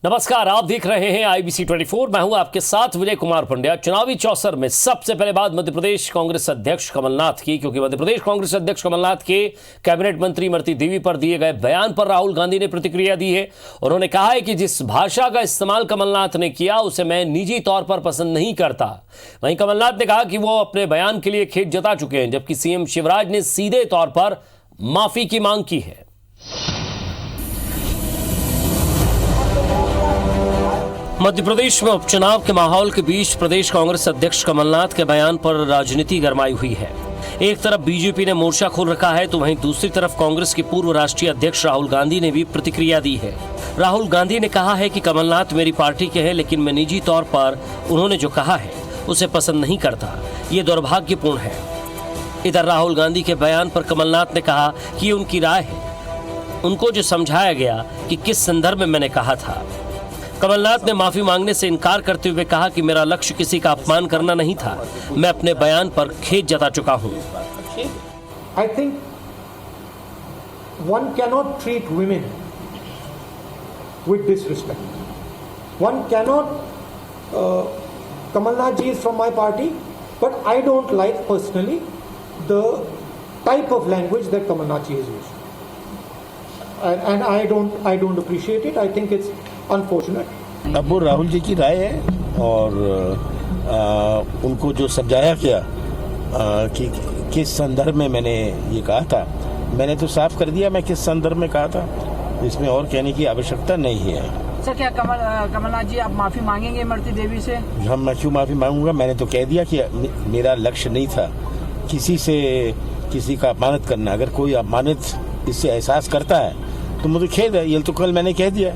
नमस्कार, आप देख रहे हैं IBC 24। मैं हूं आपके साथ विजय कुमार पंड्या। चुनावी चौसर में सबसे पहले बात मध्य प्रदेश कांग्रेस अध्यक्ष कमलनाथ की, क्योंकि मध्य प्रदेश कांग्रेस अध्यक्ष कमलनाथ के कैबिनेट मंत्री इमरती देवी पर दिए गए बयान पर राहुल गांधी ने प्रतिक्रिया दी है। उन्होंने कहा है कि जिस भाषा का इस्तेमाल कमलनाथ ने किया उसे मैं निजी तौर पर पसंद नहीं करता। वहीं कमलनाथ ने कहा कि वो अपने बयान के लिए खेद जता चुके हैं, जबकि सीएम शिवराज ने सीधे तौर पर माफी की मांग की है। मध्य प्रदेश में उपचुनाव के माहौल के बीच प्रदेश कांग्रेस अध्यक्ष कमलनाथ के बयान पर राजनीति गरमाई हुई है। एक तरफ बीजेपी ने मोर्चा खोल रखा है, तो वहीं दूसरी तरफ कांग्रेस के पूर्व राष्ट्रीय अध्यक्ष राहुल गांधी ने भी प्रतिक्रिया दी है। राहुल गांधी ने कहा है कि कमलनाथ मेरी पार्टी के हैं, लेकिन मैं निजी तौर पर उन्होंने जो कहा है उसे पसंद नहीं करता। ये दुर्भाग्यपूर्ण है। इधर राहुल गांधी के बयान पर कमलनाथ ने कहा कि ये उनकी राय है, उनको जो समझाया गया कि किस संदर्भ में मैंने कहा था। कमलनाथ ने माफी मांगने से इनकार करते हुए कहा कि मेरा लक्ष्य किसी का अपमान करना नहीं था, मैं अपने बयान पर खेद जता चुका हूं। I think one cannot treat women with disrespect. One cannot. Kamalnath ji is from my party, but I don't like personally the type of language that Kamalnath ji is using, and I don't appreciate it. I think it's unfortunate. अब वो राहुल जी की राय है और उनको जो समझाया गया कि किस संदर्भ में मैंने ये कहा था, मैंने तो साफ कर दिया मैं किस संदर्भ में कहा था। इसमें और कहने की आवश्यकता नहीं है। सर, क्या कमलनाथ जी आप माफी मांगेंगे इमरती देवी से? हम मैं क्यों माफी मांगूंगा? मैंने तो कह दिया कि मेरा लक्ष्य नहीं था किसी का अपमानित करना। अगर कोई अपमानित इससे एहसास करता है तो मुझे खेद है, ये तो कल मैंने कह दिया।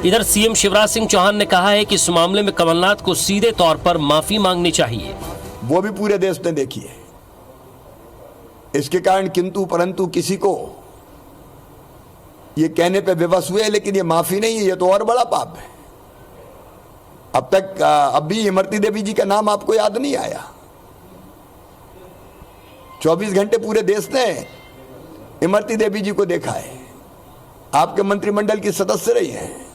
इधर सीएम शिवराज सिंह चौहान ने कहा है कि इस मामले में कमलनाथ को सीधे तौर पर माफी मांगनी चाहिए। वो भी पूरे देश ने देखी है। इसके कारण किंतु परंतु किसी को ये कहने पे विवश हुए, लेकिन ये माफी नहीं है, ये तो और बड़ा पाप है। अब तक अब भी इमरती देवी जी का नाम आपको याद नहीं आया। 24 घंटे पूरे देश ने इमरती देवी जी को देखा है। आपके मंत्रिमंडल की सदस्य रही हैं।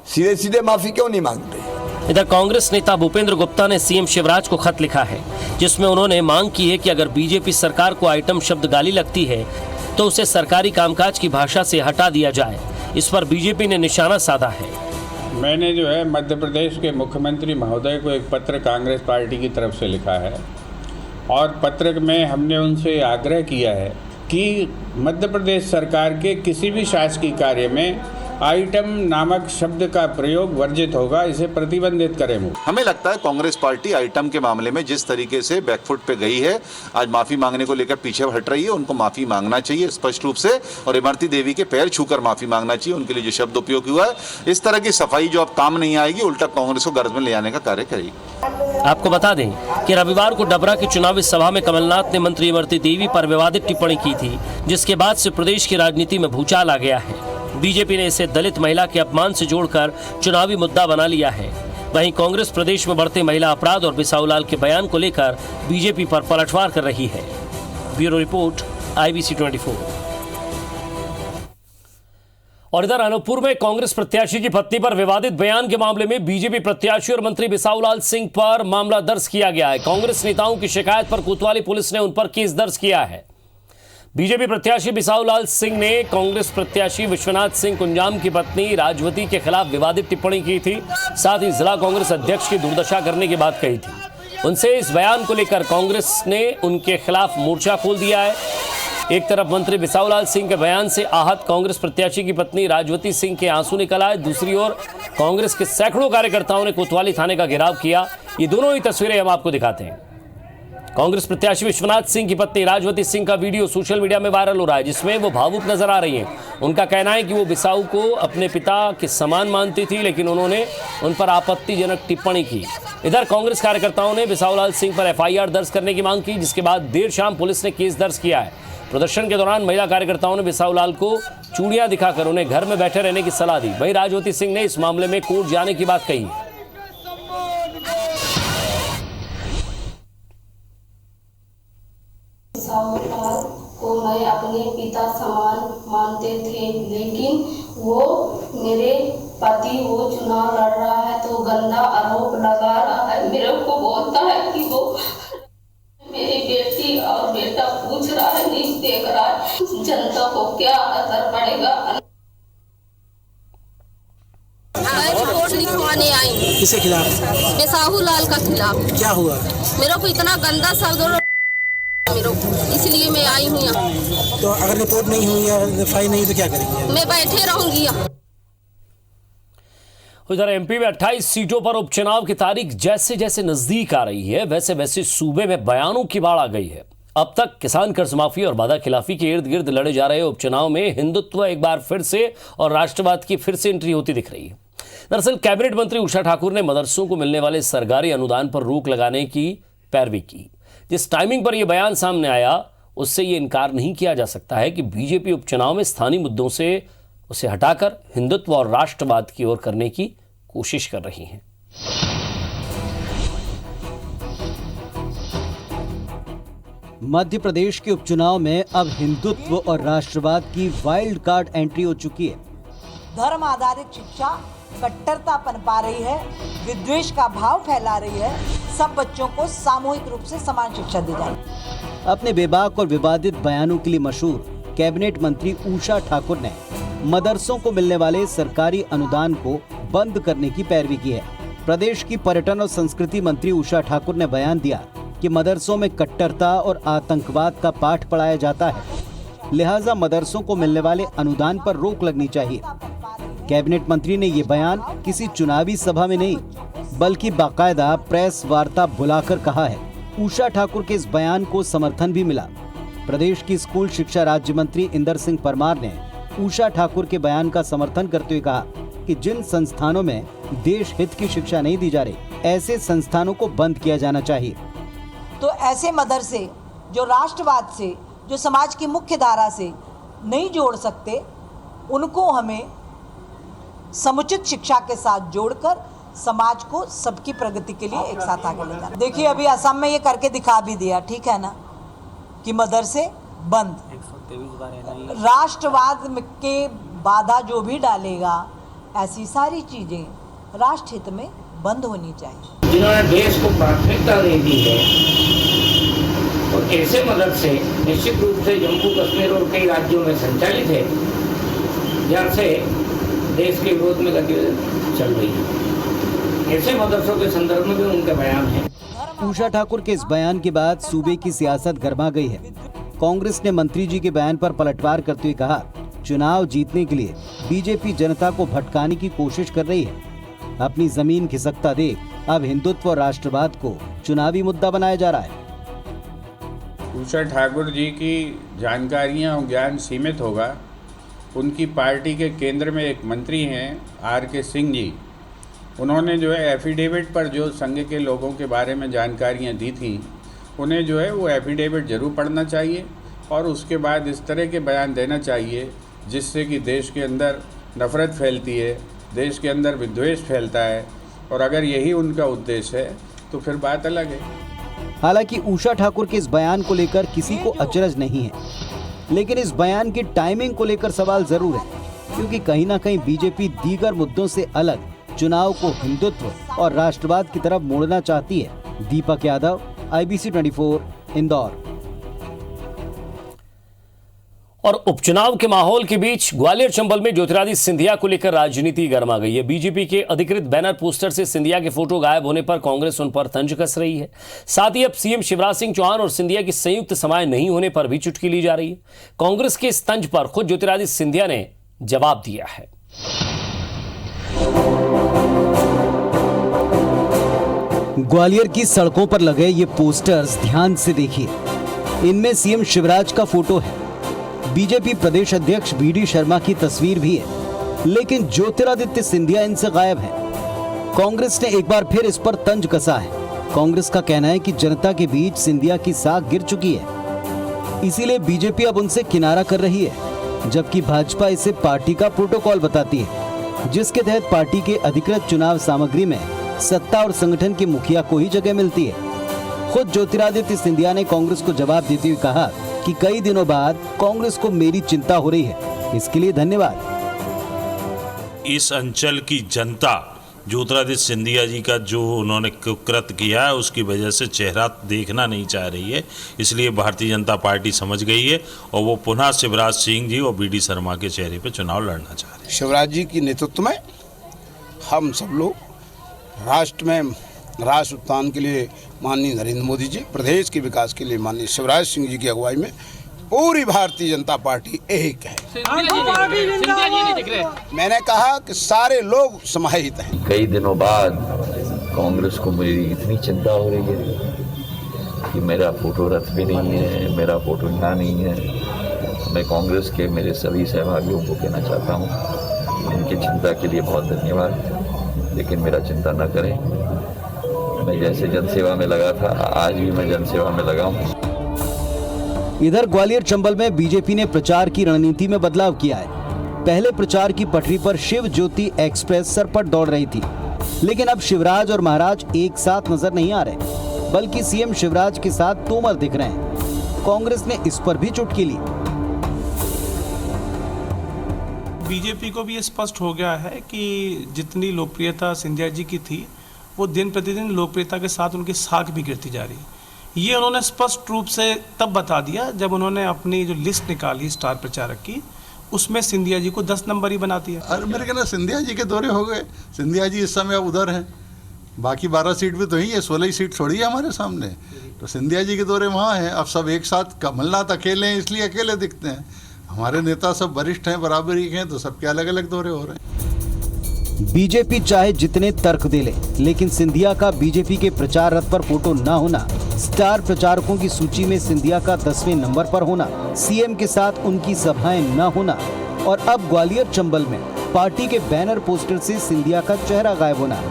सीधे सीधे माफी क्यों नहीं मांगते? इधर कांग्रेस नेता भूपेंद्र गुप्ता ने सीएम शिवराज को खत लिखा है, जिसमें उन्होंने मांग की है कि अगर बीजेपी सरकार को आइटम शब्द गाली लगती है तो उसे सरकारी कामकाज की भाषा से हटा दिया जाए। इस पर बीजेपी ने निशाना साधा है। मैंने जो है मध्य प्रदेश के मुख्यमंत्री महोदय को एक पत्र कांग्रेस पार्टी की तरफ से लिखा है और पत्र में हमने उनसे आग्रह किया है कि मध्य प्रदेश सरकार के किसी भी शासकीय कार्य में आइटम नामक शब्द का प्रयोग वर्जित होगा, इसे प्रतिबंधित करें। हमें लगता है कांग्रेस पार्टी आइटम के मामले में जिस तरीके से बैकफुट पे गई है, आज माफी मांगने को लेकर पीछे हट रही है। उनको माफी मांगना चाहिए स्पष्ट रूप से, और इमरती देवी के पैर छूकर माफी मांगना चाहिए। उनके लिए जो शब्द उपयोग हुआ है, इस तरह की सफाई जो अब काम नहीं आएगी, उल्टा कांग्रेस को गर्ज में ले आने का कार्य करेगी। आपको बता दें कि रविवार को डबरा की चुनावी सभा में कमलनाथ ने मंत्री इमरती देवी पर विवादित टिप्पणी की थी, जिसके बाद से प्रदेश की राजनीति में भूचाल आ गया है। बीजेपी ने इसे दलित महिला के अपमान से जोड़कर चुनावी मुद्दा बना लिया है। वहीं कांग्रेस प्रदेश में बढ़ते महिला अपराध और बिसाऊलाल के बयान को लेकर बीजेपी पर पलटवार कर रही है। Bureau report, IBC 24। और इधर अनूपपुर में कांग्रेस प्रत्याशी की पत्नी पर विवादित बयान के मामले में बीजेपी प्रत्याशी और मंत्री बिसाऊलाल सिंह पर मामला दर्ज किया गया है। कांग्रेस नेताओं की शिकायत पर कोतवाली पुलिस ने उन पर केस दर्ज किया है। बीजेपी प्रत्याशी बिसाऊलाल सिंह ने कांग्रेस प्रत्याशी विश्वनाथ सिंह कुंजाम की पत्नी राजवती के खिलाफ विवादित टिप्पणी की थी। साथ ही जिला कांग्रेस अध्यक्ष की दुर्दशा करने की बात कही थी। उनसे इस बयान को लेकर कांग्रेस ने उनके खिलाफ मोर्चा खोल दिया है। एक तरफ मंत्री बिसाऊलाल सिंह के बयान से आहत कांग्रेस प्रत्याशी की पत्नी राजवती सिंह के आंसू निकल आए, दूसरी ओर कांग्रेस के सैकड़ों कार्यकर्ताओं ने कोतवाली थाने का घेराव किया। ये दोनों ही तस्वीरें हम आपको दिखाते हैं। कांग्रेस प्रत्याशी विश्वनाथ सिंह की पत्नी राजवती सिंह का वीडियो सोशल मीडिया में वायरल हो रहा है, जिसमें वो भावुक नजर आ रही हैं। उनका कहना है कि वो बिसाऊ को अपने पिता के समान मानती थी, लेकिन उन्होंने उन पर आपत्तिजनक टिप्पणी की। इधर कांग्रेस कार्यकर्ताओं ने बिसाऊलाल सिंह पर FIR दर्ज करने की मांग की, जिसके बाद देर शाम पुलिस ने केस दर्ज किया है। प्रदर्शन के दौरान महिला कार्यकर्ताओं ने बिसाऊलाल को चूड़ियां दिखाकर उन्हें घर में बैठे रहने की सलाह दी। वहीं राजवती सिंह ने इस मामले में कोर्ट जाने की बात कही। को मैं अपने पिता समान मानते थे, लेकिन वो मेरे पति वो चुनाव लड़ रहा है तो गंदा आरोप लगा रहा है, मेरे को बोलता है कि वो मेरी बेटी और बेटा पूछ रहा है, न्यूज़ देख रहा है, जनता को क्या असर पड़ेगा। मैं रिपोर्ट लिखवाने आई। किसके खिलाफ? बेसाहू लाल का खिलाफ। क्या हुआ? मेरे को इतना गंदा शब्द इसलिए मैं आई हूँ यहाँ। तो अगर रिपोर्ट नहीं हुई या एफआई नहीं तो क्या करेंगे? मैं बैठे रहूंगी यहाँ। उधर एमपी में 28 सीटों पर उपचुनाव की तारीख जैसे जैसे नजदीक आ रही है वैसे वैसे सूबे में बयानों की बाढ़ आ गई है। अब तक किसान कर्ज माफी और वादा खिलाफी के इर्द गिर्द लड़े जा रहे उपचुनाव में हिंदुत्व एक बार फिर से और राष्ट्रवाद की फिर से एंट्री होती दिख रही है। दरअसल कैबिनेट मंत्री उषा ठाकुर ने मदरसों को मिलने वाले सरकारी अनुदान पर रोक लगाने की पैरवी की। जिस टाइमिंग पर यह बयान सामने आया उससे यह इनकार नहीं किया जा सकता है कि बीजेपी उपचुनाव में स्थानीय मुद्दों से उसे हटाकर हिंदुत्व और राष्ट्रवाद की ओर करने की कोशिश कर रही है। मध्य प्रदेश के उपचुनाव में अब हिंदुत्व और राष्ट्रवाद की वाइल्ड कार्ड एंट्री हो चुकी है। धर्म आधारित शिक्षा कट्टरता पनपा रही है, विद्वेष का भाव फैला रही है। सब बच्चों को सामूहिक रूप से समान शिक्षा दी जाए। अपने बेबाक और विवादित बयानों के लिए मशहूर कैबिनेट मंत्री उषा ठाकुर ने मदरसों को मिलने वाले सरकारी अनुदान को बंद करने की पैरवी की है। प्रदेश की पर्यटन और संस्कृति मंत्री उषा ठाकुर ने बयान दिया कि मदरसों में कट्टरता और आतंकवाद का पाठ पढ़ाया जाता है, लिहाजा मदरसों को मिलने वाले अनुदान पर रोक लगनी चाहिए। कैबिनेट मंत्री ने ये बयान किसी चुनावी सभा में नहीं बल्कि बाकायदा प्रेस वार्ता बुलाकर कहा है। उषा ठाकुर के इस बयान को समर्थन भी मिला। प्रदेश की स्कूल शिक्षा राज्य मंत्री इंदर सिंह परमार ने उषा ठाकुर के बयान का समर्थन करते हुए कहा कि जिन संस्थानों में देश हित की शिक्षा नहीं दी जा रही, ऐसे संस्थानों को बंद किया जाना चाहिए। तो ऐसे मदरसे जो राष्ट्रवाद से, जो समाज की मुख्य धारा से नहीं जोड़ सकते, उनको हमें समुचित शिक्षा के साथ जोड़कर समाज को सबकी प्रगति के लिए एक साथ आगे ले जाना। देखिए अभी असम में ये करके दिखा भी दिया, ठीक है ना, कि मदरसे बंद। राष्ट्रवाद के बाधा जो भी डालेगा, ऐसी सारी चीजें राष्ट्र हित में बंद होनी चाहिए। जिन्होंने देश को प्राथमिकता दे दी है और ऐसे मदरसे निश्चित रूप से जम्मू कश्मीर और कई राज्यों में संचालित है जहाँ से देश के विरोध में गतिविधि चल रही है। ऐसे मदरसों के संदर्भ में भी उनका बयान है। उषा ठाकुर के इस बयान के बाद सूबे की सियासत गर्मा गई है। कांग्रेस ने मंत्री जी के बयान पर पलटवार करते हुए कहा, चुनाव जीतने के लिए बीजेपी जनता को भटकाने की कोशिश कर रही है। अपनी जमीन खिसकता देख अब हिंदुत्व और राष्ट्रवाद को चुनावी मुद्दा बनाया जा रहा है। उषा ठाकुर जी की जानकारियां और ज्ञान सीमित होगा। उनकी पार्टी के केंद्र में एक मंत्री हैं R.K. सिंह जी, उन्होंने जो है एफिडेविट पर जो संघ के लोगों के बारे में जानकारियां दी थी, उन्हें जो है वो एफिडेविट जरूर पढ़ना चाहिए और उसके बाद इस तरह के बयान देना चाहिए जिससे कि देश के अंदर नफरत फैलती है, देश के अंदर विद्वेष फैलता है। और अगर यही उनका उद्देश्य है तो फिर बात अलग है। हालांकि उषा ठाकुर के इस बयान को लेकर किसी को अचरज नहीं है, लेकिन इस बयान की टाइमिंग को लेकर सवाल जरूर है, क्योंकि कहीं ना कहीं बीजेपी दीगर मुद्दों से अलग चुनाव को हिंदुत्व और राष्ट्रवाद की तरफ मोड़ना चाहती है। दीपक यादव, IBC 24, इंदौर। और उपचुनाव के माहौल के बीच ग्वालियर चंबल में ज्योतिरादित्य सिंधिया को लेकर राजनीति गर्मा गई है। बीजेपी के अधिकृत बैनर पोस्टर से सिंधिया के फोटो गायब होने पर कांग्रेस उन पर तंज कस रही है। साथ ही अब सीएम शिवराज सिंह चौहान और सिंधिया की संयुक्त समाएं नहीं होने पर भी चुटकी ली जा रही है। कांग्रेस के इस तंज पर खुद ज्योतिरादित्य सिंधिया ने जवाब दिया है। ग्वालियर की सड़कों पर लगे ये पोस्टर्स ध्यान से देखिए। इनमें सीएम शिवराज का फोटो है, बीजेपी प्रदेश अध्यक्ष BD शर्मा की तस्वीर भी है, लेकिन ज्योतिरादित्य सिंधिया इनसे गायब है। कांग्रेस ने एक बार फिर इस पर तंज कसा है। कांग्रेस का कहना है कि जनता के बीच सिंधिया की साख गिर चुकी है, इसीलिए बीजेपी अब उनसे किनारा कर रही है, जबकि भाजपा इसे पार्टी का प्रोटोकॉल बताती है, जिसके तहत पार्टी के अधिकृत चुनाव सामग्री में सत्ता और संगठन के मुखिया को ही जगह मिलती है। खुद ज्योतिरादित्य सिंधिया ने कांग्रेस को जवाब देते हुए कहा कि कई दिनों बाद कांग्रेस को मेरी चिंता हो रही है, इसके लिए धन्यवाद। इस अंचल की जनता ज्योतिरादित्य सिंधिया जी का जो उन्होंने कृत किया है उसकी वजह से चेहरा देखना नहीं चाह रही है, इसलिए भारतीय जनता पार्टी समझ गई है और वो पुनः शिवराज सिंह जी और बीडी शर्मा के चेहरे पे चुनाव लड़ना चाह रहे हैं। शिवराज जी की नेतृत्व में हम सब लोग राष्ट्र उत्थान के लिए माननीय नरेंद्र मोदी जी, प्रदेश के विकास के लिए माननीय शिवराज सिंह जी की अगुवाई में पूरी भारतीय जनता पार्टी एक है। मैंने कहा कि सारे लोग समाहित हैं। कई दिनों बाद कांग्रेस को मेरी इतनी चिंता हो रही है कि मेरा फोटो रथ भी नहीं है, मेरा फोटो यहाँ नहीं है। मैं कांग्रेस के मेरे सभी सहभागियों को कहना चाहता हूँ, उनकी चिंता के लिए बहुत धन्यवाद, लेकिन मेरा चिंता न करें। मैं जैसे जनसेवा में लगा था, आज भी मैं जनसेवा में लगा हूँ। इधर ग्वालियर चंबल में बीजेपी ने प्रचार की रणनीति में बदलाव किया है। पहले प्रचार की पटरी पर शिव ज्योति एक्सप्रेस सरपट दौड़ रही थी, लेकिन अब शिवराज और महाराज एक साथ नजर नहीं आ रहे, बल्कि सीएम शिवराज के साथ तोमर दिख रहे हैं। कांग्रेस ने इस पर भी चुटकी ली। बीजेपी को भी ये स्पष्ट हो गया है कि जितनी लोकप्रियता सिंधिया जी की थी, वो दिन प्रतिदिन लोकप्रियता के साथ उनकी साख भी गिरती जा रही है। ये उन्होंने स्पष्ट रूप से तब बता दिया जब उन्होंने अपनी जो लिस्ट निकाली स्टार प्रचारक की, उसमें सिंधिया जी को 10 नंबर ही बना दिया। अरे मेरे कहना सिंधिया जी के दौरे हो गए। सिंधिया जी इस समय अब उधर हैं, बाकी 12 सीट भी तो ही है, 16 सीट छोड़ी है हमारे सामने, तो सिंधिया जी के दौरे वहाँ हैं। अब सब एक साथ, कमलनाथ अकेले हैं इसलिए अकेले दिखते हैं, हमारे नेता सब वरिष्ठ हैं, बराबरी के हैं, तो सबके अलग अलग दौरे हो रहे हैं। बीजेपी चाहे जितने तर्क दे ले, लेकिन सिंधिया का बीजेपी के प्रचार रथ पर फोटो न होना, स्टार प्रचारकों की सूची में सिंधिया का 10वें नंबर पर होना, सीएम के साथ उनकी सभाएं न होना और अब ग्वालियर चंबल में पार्टी के बैनर पोस्टर से सिंधिया का चेहरा गायब होना,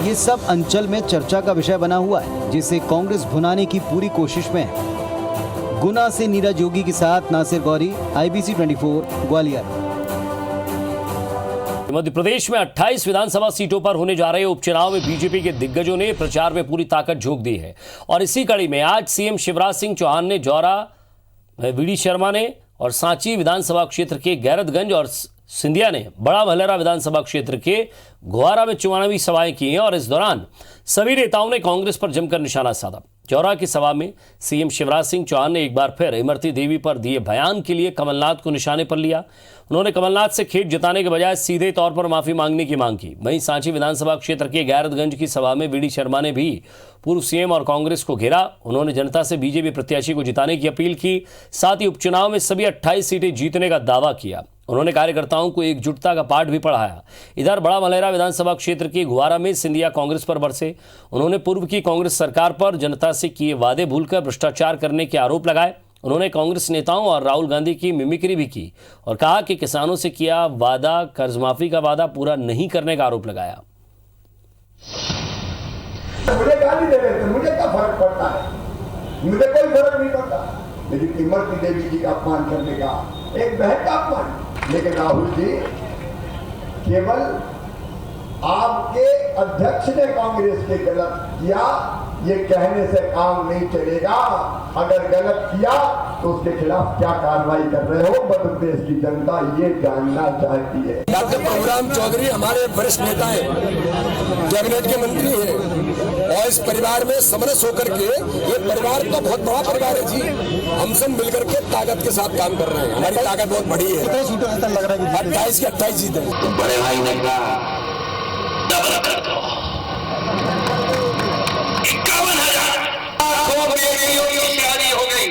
ये सब अंचल में चर्चा का विषय बना हुआ है, जिसे कांग्रेस भुनाने की पूरी कोशिश में है। गुना से नीरज योगी के साथ नासिर गौरी, IBC 24 ग्वालियर। मध्य प्रदेश में 28 विधानसभा सीटों पर होने जा रहे उपचुनाव में बीजेपी के दिग्गजों ने प्रचार में पूरी ताकत झोंक दी है और इसी कड़ी में आज सीएम शिवराज सिंह चौहान ने जौरा, बीडी शर्मा ने और सांची विधानसभा क्षेत्र के गैरतगंज और सिंधिया ने बड़ा भलेरा विधानसभा क्षेत्र के घुआरा में चुनावी सभाएं की हैं और इस दौरान सभी नेताओं ने कांग्रेस पर जमकर निशाना साधा। जौरा की सभा में सीएम शिवराज सिंह चौहान ने एक बार फिर इमरती देवी पर दिए बयान के लिए कमलनाथ को निशाने पर लिया। उन्होंने कमलनाथ से खेत जताने के बजाय सीधे तौर पर माफी मांगने की मांग की। वहीं सांची विधानसभा क्षेत्र के गैरतगंज की सभा में बीडी शर्मा ने भी पूर्व सीएम और कांग्रेस को घेरा। उन्होंने जनता से बीजेपी प्रत्याशी को जिताने की अपील की, साथ ही उपचुनाव में सभी 28 सीटें जीतने का दावा किया। उन्होंने कार्यकर्ताओं को एकजुटता का पाठ भी पढ़ाया। इधर बड़ा मलेरा विधानसभा क्षेत्र के घुआरा में सिंधिया कांग्रेस पर बरसे। उन्होंने पूर्व की कांग्रेस सरकार पर जनता से किए वादे भूलकर भ्रष्टाचार करने के आरोप लगाए। उन्होंने कांग्रेस नेताओं और राहुल गांधी की मिमिक्री भी की और कहा कि किसानों से किया वादा, कर्जमाफी का वादा पूरा नहीं करने का आरोप लगाया। मुझे गाली दे रहे थे, मुझे क्या फर्क पड़ता है, मुझे कोई फर्क नहीं पड़ता, लेकिन इमरती देवी जी का अपमान करने का, एक बहन का अपमान। लेकिन राहुल जी, केवल आपके अध्यक्ष ने कांग्रेस के गलत किया ये कहने से काम नहीं चलेगा। अगर गलत किया तो उसके खिलाफ क्या कार्रवाई कर रहे हो, मध्य प्रदेश की जनता ये जानना चाहती है। डॉक्टर प्रभुराम चौधरी हमारे वरिष्ठ नेता हैं, कैबिनेट के मंत्री हैं और इस परिवार में समरस होकर के, ये परिवार तो बहुत बड़ा परिवार है जी, हम सब मिलकर के ताकत के साथ काम कर रहे हैं। हमारी ताकत बहुत बड़ी है। 28 के 28 जीते। बड़े भाई ने कहा 51,000 बेटियों की शादी हो गई,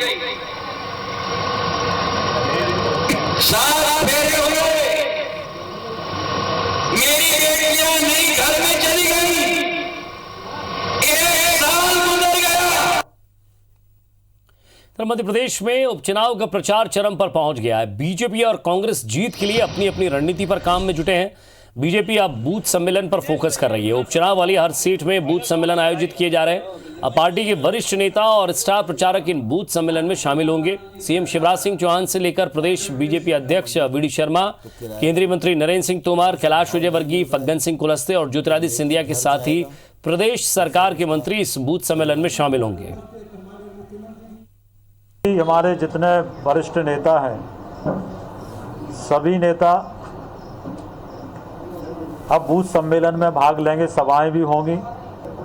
7 बेटे हो गए, मेरी बेटियां नई घर में चली गई, 1 साल गुजर गया। मध्य प्रदेश में उपचुनाव का प्रचार चरम पर पहुंच गया है। बीजेपी और कांग्रेस जीत के लिए अपनी अपनी रणनीति पर काम में जुटे हैं। बीजेपी अब बूथ सम्मेलन पर फोकस कर रही है। उपचुनाव वाली हर सीट में बूथ सम्मेलन आयोजित किए जा रहे हैं। अब पार्टी के वरिष्ठ नेता और स्टार प्रचारक इन बूथ सम्मेलन में शामिल होंगे। सीएम शिवराज सिंह चौहान से लेकर प्रदेश बीजेपी अध्यक्ष बीडी शर्मा, केंद्रीय मंत्री नरेंद्र सिंह तोमर, कैलाश विजयवर्गीय, फग्गन सिंह कुलस्ते और ज्योतिरादित्य सिंधिया के साथ ही प्रदेश सरकार के मंत्री इस बूथ सम्मेलन में शामिल होंगे। हमारे जितने वरिष्ठ नेता हैं, सभी नेता अब बूथ सम्मेलन में भाग लेंगे, सभाएं भी होंगी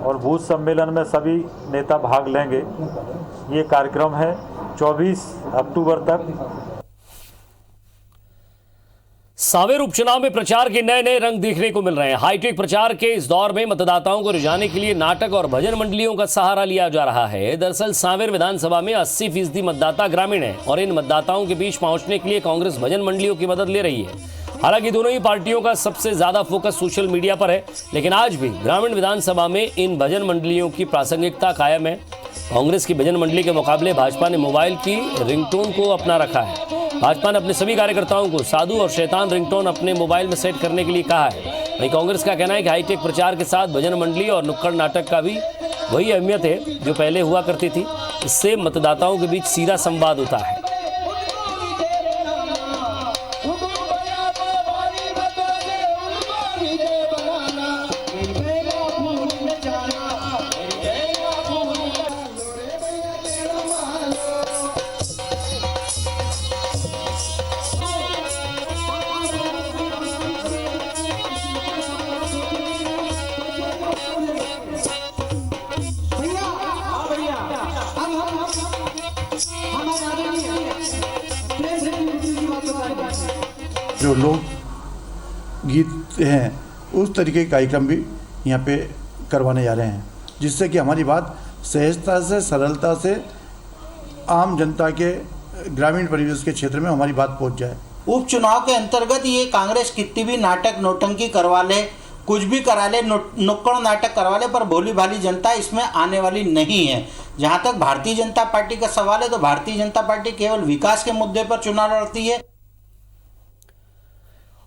और बूथ सम्मेलन में सभी नेता भाग लेंगे। ये कार्यक्रम है 24 अक्टूबर तक। सांवेर उपचुनाव में प्रचार के नए नए रंग देखने को मिल रहे हैं। हाईटेक प्रचार के इस दौर में मतदाताओं को रिझाने के लिए नाटक और भजन मंडलियों का सहारा लिया जा रहा है। दरअसल सांवेर विधानसभा में 80% मतदाता ग्रामीण हैं और इन मतदाताओं के बीच पहुंचने के लिए कांग्रेस भजन मंडलियों की मदद ले रही है। हालांकि दोनों ही पार्टियों का सबसे ज्यादा फोकस सोशल मीडिया पर है, लेकिन आज भी ग्रामीण विधानसभा में इन भजन मंडलियों की प्रासंगिकता कायम है। कांग्रेस की भजन मंडली के मुकाबले भाजपा ने मोबाइल की रिंगटोन को अपना रखा है। भाजपा ने अपने सभी कार्यकर्ताओं को साधु और शैतान रिंगटोन अपने मोबाइल में सेट करने के लिए कहा है। वहीं कांग्रेस का कहना है कि हाईटेक प्रचार के साथ भजन मंडली और नुक्कड़ नाटक का भी वही अहमियत है जो पहले हुआ करती थी। इससे मतदाताओं के बीच सीधा संवाद होता है। जो लोग गीत हैं उस तरीके के कार्यक्रम भी यहाँ पे करवाने जा रहे हैं, जिससे कि हमारी बात सहजता से, सरलता से आम जनता के ग्रामीण परिवेश के क्षेत्र में हमारी बात पहुँच जाए। उपचुनाव के अंतर्गत ये कांग्रेस कितनी भी नाटक नौटंकी करवा ले, कुछ भी करा ले, नुक्कड़ नाटक करवा ले, पर भोली भाली जनता इसमें आने वाली नहीं है। जहाँ तक भारतीय जनता पार्टी का सवाल है तो भारतीय जनता पार्टी केवल विकास के मुद्दे पर चुनाव लड़ती है।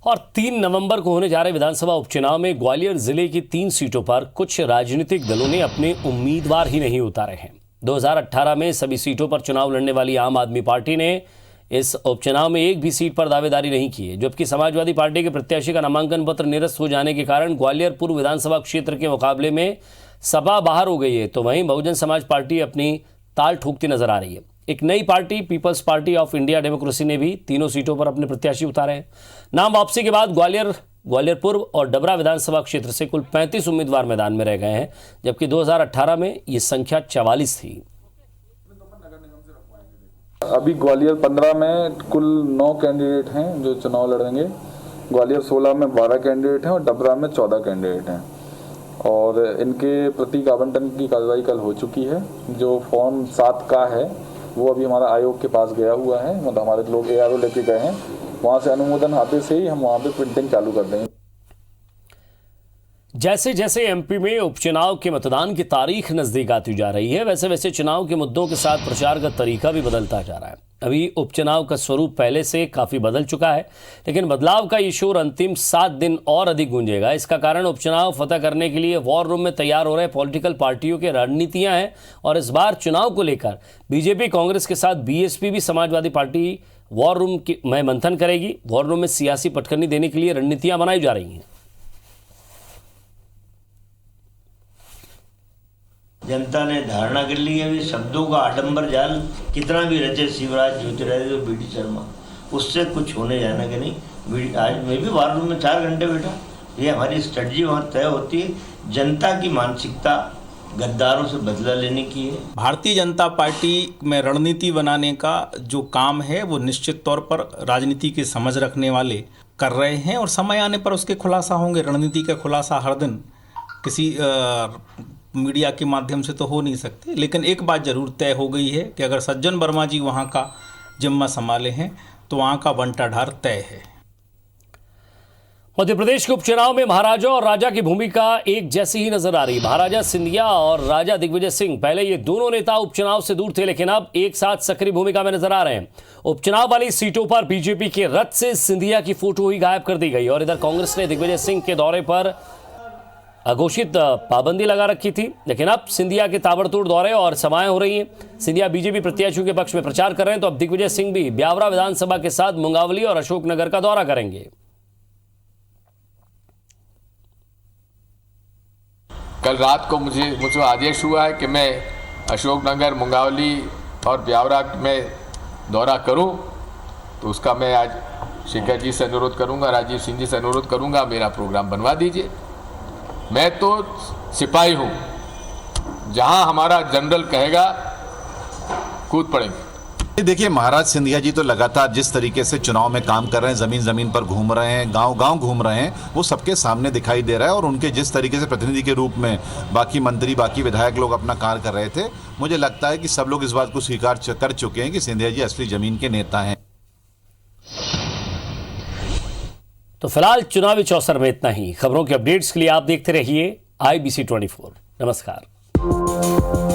और 3 नवंबर को होने जा रहे विधानसभा उपचुनाव में ग्वालियर जिले की 3 सीटों पर कुछ राजनीतिक दलों ने अपने उम्मीदवार ही नहीं उतारे हैं। 2018 में सभी सीटों पर चुनाव लड़ने वाली आम आदमी पार्टी ने इस उपचुनाव में एक भी सीट पर दावेदारी नहीं की है, जबकि समाजवादी पार्टी के प्रत्याशी का नामांकन पत्र निरस्त हो जाने के कारण ग्वालियर पूर्व विधानसभा क्षेत्र के मुकाबले में सपा बाहर हो गई है। तो वहीं बहुजन समाज पार्टी अपनी ताल ठोकती नजर आ रही है। एक नई party peoples party of India democracy ने भी तीनों सीटों पर अपने प्रत्याशी उतारे हैं। नाम वापसी के बाद ग्वालियर पूर्व और डबरा विधानसभा क्षेत्र से कुल 35 उम्मीदवार मैदान में रह गए हैं, जबकि 2018 में ये संख्या 44 थी। अभी ग्वालियर 15 में कुल 9 कैंडिडेट हैं जो चुनाव लड़ेंगे। ग्वालियर 16 में 12 कैंडिडेट हैं और डबरा में 14 कैंडिडेट हैं और इनके प्रतीक आवंटन की कार्रवाई कल हो चुकी है। जो फॉर्म 7 का है वो अभी हमारा आयोग के पास गया हुआ है, मतलब हमारे लोग ARO लेके गए हैं, वहाँ से अनुमोदन आते से ही हम वहाँ पे प्रिंटिंग चालू कर देंगे। जैसे जैसे एमपी में उपचुनाव के मतदान की तारीख नजदीक आती जा रही है, वैसे वैसे चुनाव के मुद्दों के साथ प्रचार का तरीका भी बदलता जा रहा है। अभी उपचुनाव का स्वरूप पहले से काफ़ी बदल चुका है, लेकिन बदलाव का ये शोर अंतिम 7 दिन और अधिक गूंजेगा। इसका कारण उपचुनाव फतह करने के लिए वॉर रूम में तैयार हो रहे पॉलिटिकल पार्टियों की रणनीतियां हैं। और इस बार चुनाव को लेकर बीजेपी कांग्रेस के साथ बीएसपी भी समाजवादी पार्टी वॉर रूम में मंथन करेगी। वॉर रूम में सियासी पटखनी देने के लिए रणनीतियां बनाई जा रही हैं। जनता ने धारणा कर ली है। अभी शब्दों का आडंबर जाल कितना भी रचे शिवराज ज्योतिरादित्य बीडी शर्मा, उससे कुछ होने जाना कि नहीं। आज मैं भी वार रूम में 4 घंटे बैठा। ये हमारी स्ट्रेटजी वहाँ तय होती है। जनता की मानसिकता गद्दारों से बदला लेने की है। भारतीय जनता पार्टी में रणनीति बनाने का जो काम है वो निश्चित तौर पर राजनीति की समझ रखने वाले कर रहे हैं और समय आने पर उसके खुलासा होंगे। रणनीति का खुलासा हर दिन किसी मीडिया के माध्यम से तो हो नहीं सकते, लेकिन एक बात जरूर तय हो गई है कि अगर सज्जन वर्मा जी वहाँ का जिम्मा संभाले हैं तो वहाँ का बंटाढार तय है। मध्य प्रदेश के उपचुनाव में महाराजा और राजा की भूमिका एक जैसी ही नजर आ रही। महाराजा सिंधिया और राजा दिग्विजय सिंह, पहले ये दोनों नेता उपचुनाव से दूर थे, लेकिन अब एक साथ सक्रिय भूमिका में नजर आ रहे हैं। उपचुनाव वाली सीटों पर बीजेपी के रथ से सिंधिया की फोटो ही गायब कर दी गई और इधर कांग्रेस ने दिग्विजय सिंह के दौरे पर अघोषित पाबंदी लगा रखी थी, लेकिन अब सिंधिया के ताबड़तोड़ दौरे और सभाएं हो रही हैं। सिंधिया बीजेपी प्रत्याशियों के पक्ष में प्रचार कर रहे हैं, तो अब दिग्विजय सिंह भी ब्यावरा विधानसभा के साथ मुंगावली और अशोकनगर का दौरा करेंगे। कल रात को मुझे आदेश हुआ है कि मैं अशोकनगर, मुंगावली और ब्यावरा में दौरा करूं, तो उसका मैं आज शेखर जी से अनुरोध करूंगा, राजीव सिंह जी से अनुरोध करूंगा, मेरा प्रोग्राम बनवा दीजिए। मैं तो सिपाही हूं, जहां हमारा जनरल कहेगा कूद पड़ेंगे। देखिए, महाराज सिंधिया जी तो लगातार जिस तरीके से चुनाव में काम कर रहे हैं, जमीन जमीन पर घूम रहे हैं, गांव-गांव घूम रहे हैं, वो सबके सामने दिखाई दे रहा है। और उनके जिस तरीके से प्रतिनिधि के रूप में बाकी मंत्री, बाकी विधायक लोग अपना कार्य कर रहे थे, मुझे लगता है कि सब लोग इस बात को स्वीकार कर चुके हैं कि सिंधिया जी असली जमीन के नेता हैं। तो फिलहाल चुनावी चौसर में इतना ही। खबरों के अपडेट्स के लिए आप देखते रहिए IBC 24। नमस्कार।